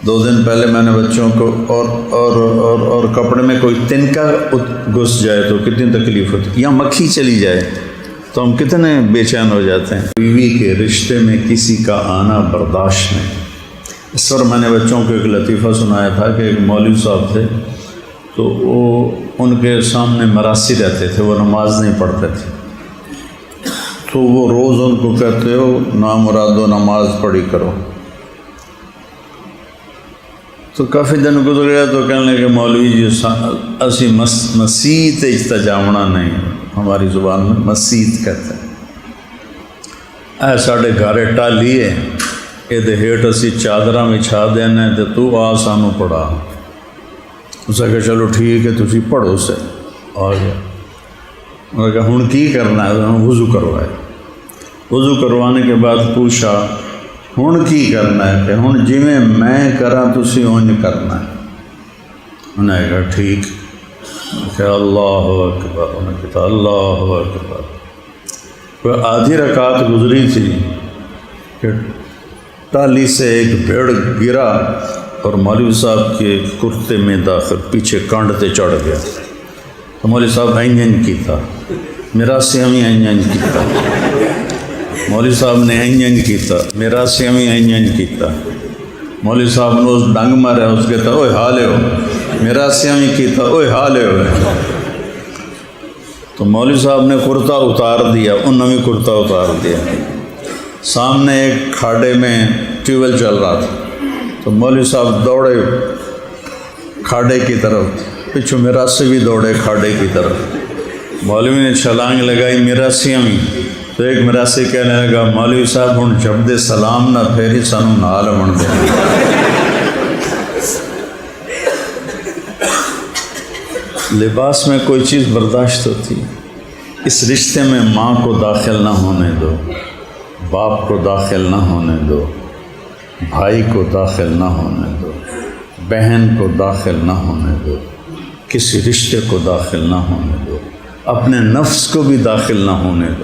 2 دن پہلے میں نے بچوں کو اور کپڑے میں کوئی تنکا گھس جائے تو کتنی تکلیف ہوتی، یا مکھی چلی جائے تو ہم کتنے بے چین ہو جاتے ہیں۔ بیوی کے رشتے میں کسی کا آنا برداشت نہیں۔ اس پر میں نے بچوں کو ایک لطیفہ سنایا تھا کہ ایک مولوی صاحب تھے، تو وہ ان کے سامنے مراسی رہتے تھے، وہ نماز نہیں پڑھتے تھے، تو وہ روز ان کو کہتے ہو نامرادو نماز پڑھی کرو۔ تو کافی دن گزر گیا تو کہنے لگے مولوی جی اسی مسیت اجتجامنا نہیں، ہماری زبان میں مسیت کہتے ہیں، اے ساڑھے گھارے ٹالی ہے، یہ ہیٹ اسی چادراں بچھا دینا ہے تو آ سانو پڑھا۔ اس نے کہا چلو ٹھیک ہے تسی پڑھو سے آ گیا۔ انہوں نے کہا ہن کی کرنا ہے؟ وضو کروائے۔ وضو کروانے کے بعد پوچھا ہن کی کرنا ہے؟ کہ ہن جی میں کراں تسی اونج کرنا ہے۔ انہوں نے کہا ٹھیک۔ کہ اللہ اکبر، انہوں نے کہا اللہ اکبر۔ کوئی آدھی رکعت گزری تھی کہ ٹالی سے ایک بھیڑ گرا اور مولوی صاحب کے کرتے میں داخل پیچھے کانڈ تے چڑھ گیا۔ تو مولوی صاحب این کیتا، میرا سے ہمیں این کیتا، مولوی صاحب نے این کیتا، میرا سے ہمیں این کیتا۔ مولوی صاحب نے اس ڈنگ مارا، اس کہتا اوے حالے ہو، میرا سے ہمیں کیتا، اوے حالے ہو۔ تو مولوی صاحب نے کرتا اتار دیا، انہوں نے بھی کرتا اتار دیا۔ سامنے ایک کھاڑے میں ٹیوب ویل چل رہا تھا، تو مولوی صاحب دوڑے کھاڑے کی طرف، پچھو میرا سے بھی دوڑے کھاڑے کی طرف۔ مولوی نے چھلانگ لگائی میرا سے ہمیں، تو ایک میرا سے کہنے لگا مولوی صاحب ہن جب دے سلام نہ پھیری سانو نال من دے۔ لباس میں کوئی چیز برداشت ہوتی، اس رشتے میں ماں کو داخل نہ ہونے دو، باپ کو داخل نہ ہونے دو، بھائی کو داخل نہ ہونے دو، بہن کو داخل نہ ہونے دو، کسی رشتے کو داخل نہ ہونے دو، اپنے نفس کو بھی داخل نہ ہونے دو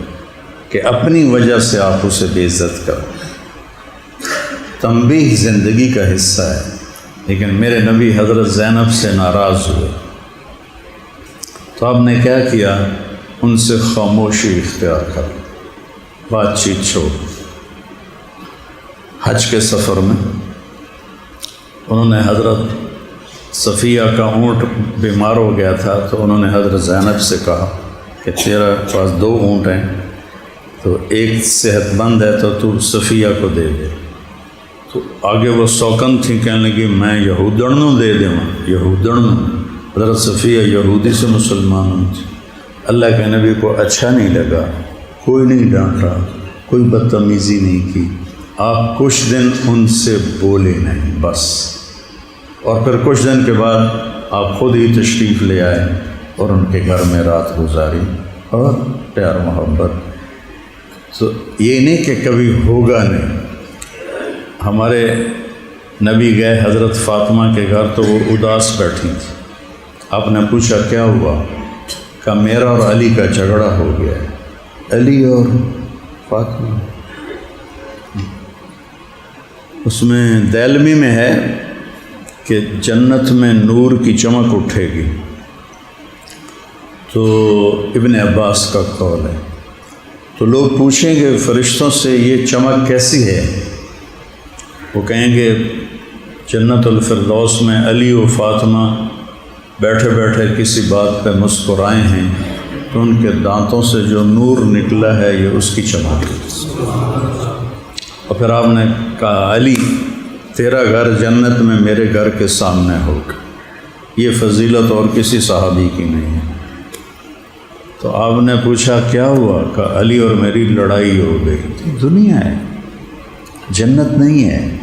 کہ اپنی وجہ سے آپ اسے بے عزت کرو۔ تنبیہ زندگی کا حصہ ہے، لیکن میرے نبی حضرت زینب سے ناراض ہوئے تو آپ نے کیا کیا؟ ان سے خاموشی اختیار کر، بات چیت چھوڑ۔ حج کے سفر میں انہوں نے حضرت صفیہ کا اونٹ بیمار ہو گیا تھا، تو انہوں نے حضرت زینب سے کہا کہ تیرا پاس 2 اونٹ ہیں، تو ایک صحت مند ہے تو صفیہ کو دے دے۔ تو آگے وہ سوکن تھی، کہنے لگی میں یہودن نو دے دوں، یہودن نو۔ حضرت صفیہ یہودی سے مسلمان ہوئی تھی۔ اللہ کے نبی کو اچھا نہیں لگا، کوئی نہیں ڈانٹا، کوئی بدتمیزی نہیں کی، آپ کچھ دن ان سے بولے نہیں بس، اور پھر کچھ دن کے بعد آپ خود ہی تشریف لے آئے اور ان کے گھر میں رات گزاری، اور پیار محبت۔ تو یہ نہیں کہ کبھی ہوگا نہیں۔ ہمارے نبی گئے حضرت فاطمہ کے گھر تو وہ اداس بیٹھی تھی، آپ نے پوچھا کیا ہوا؟ کہا میرا اور علی کا جھگڑا ہو گیا ہے۔ علی اور فاطمہ، اس میں دہلمی میں ہے کہ جنت میں نور کی چمک اٹھے گی، تو ابن عباس کا قول ہے۔ تو لوگ پوچھیں گے فرشتوں سے یہ چمک کیسی ہے؟ وہ کہیں گے جنت الفردوس میں علی و فاطمہ بیٹھے بیٹھے کسی بات پہ مسکرائے ہیں تو ان کے دانتوں سے جو نور نکلا ہے یہ اس کی چمک ہے۔ اور پھر آپ نے کہا علی تیرا گھر جنت میں میرے گھر کے سامنے ہوگا، یہ فضیلت اور کسی صحابی کی نہیں ہے۔ تو آپ نے پوچھا کیا ہوا؟ کہا علی اور میری لڑائی ہو گئی۔ دنیا ہے، جنت نہیں ہے۔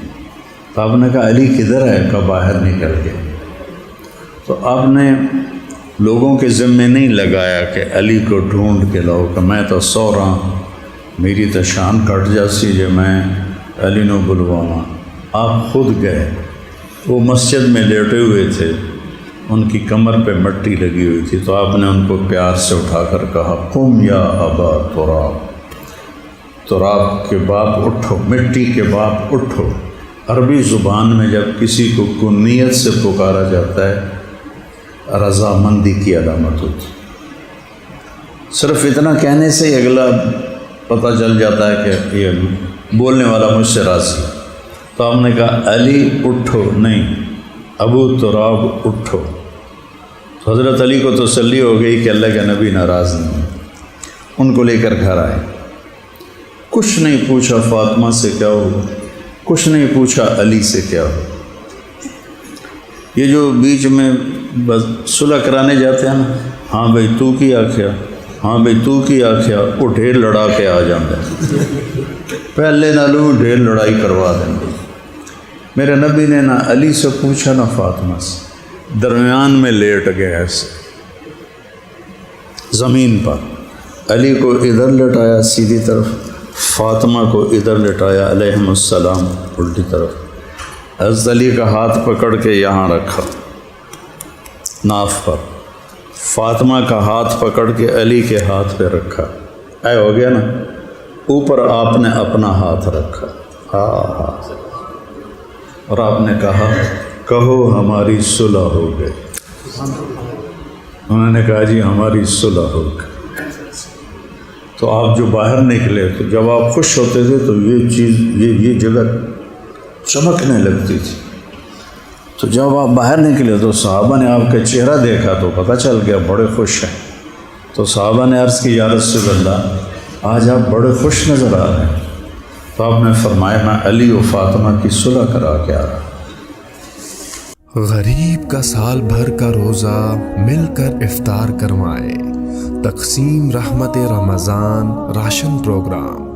تو آپ نے کہا علی کدھر ہے؟ کہا باہر نکل گیا۔ تو آپ نے لوگوں کے ذمے نہیں لگایا کہ علی کو ڈھونڈ کے لاؤ، کہ میں تو سو رہا ہوں، میری تو شان کٹ جاسی جو میں علی نو بلواواں۔ آپ خود گئے، وہ مسجد میں لیٹے ہوئے تھے، ان کی کمر پہ مٹی لگی ہوئی تھی، تو آپ نے ان کو پیار سے اٹھا کر کہا قم یا ابا تراب، تراب کے باپ اٹھو، مٹی کے باپ اٹھو۔ عربی زبان میں جب کسی کو کنیت سے پکارا جاتا ہے رضامندی کی علامت ہوتی، صرف اتنا کہنے سے ہی اگلا پتہ چل جاتا ہے کہ یہ بولنے والا مجھ سے راضی ہے۔ تو آپ نے کہا علی اٹھو، نہیں ابو تراب اٹھو۔ تو حضرت علی کو تسلی ہو گئی کہ اللہ کے نبی ناراض نہیں ہے۔ ان کو لے کر گھر آئے، کچھ نہیں پوچھا فاطمہ سے کیا ہو، کچھ نہیں پوچھا علی سے کیا ہو۔ یہ جو بیچ میں بس صلح کرانے جاتے ہیں نا، ہاں بھائی تو کی آکھیا، ہاں بھائی تو کی آکھیا، وہ ڈھیر لڑا کے آ جاتا ہے، پہلے نالوں ڈھیر لڑائی کروا دیں گے۔ میرے نبی نے نہ علی سے پوچھا نہ فاطمہ سے، درمیان میں لیٹ گئے ایسے زمین پر، علی کو ادھر لٹایا سیدھی طرف، فاطمہ کو ادھر لٹایا علیہم السلام الٹی طرف۔ حضرت علی کا ہاتھ پکڑ کے یہاں رکھا ناف پر، فاطمہ کا ہاتھ پکڑ کے علی کے ہاتھ پہ رکھا، اے ہو گیا نا، اوپر آپ نے اپنا ہاتھ رکھا، ہاں، اور آپ نے کہا کہو ہماری صلح ہو گئی۔ انہوں نے کہا جی ہماری صلح ہو گئی۔ تو آپ جو باہر نکلے تو جب آپ خوش ہوتے تھے تو یہ چیز یہ جگہ چمکنے لگتی تھی۔ تو جب آپ باہر نکلے تو صحابہ نے آپ کا چہرہ دیکھا تو پتہ چل گیا بڑے خوش ہیں۔ تو صحابہ نے عرض کی یا رسول اللہ آج آپ بڑے خوش نظر آ رہے ہیں۔ تو آپ نے فرمایا میں علی و فاطمہ کی صلح کرا کے آ رہا۔ غریب کا سال بھر کا روزہ مل کر افطار کروائے، تقسیم رحمت رمضان راشن پروگرام۔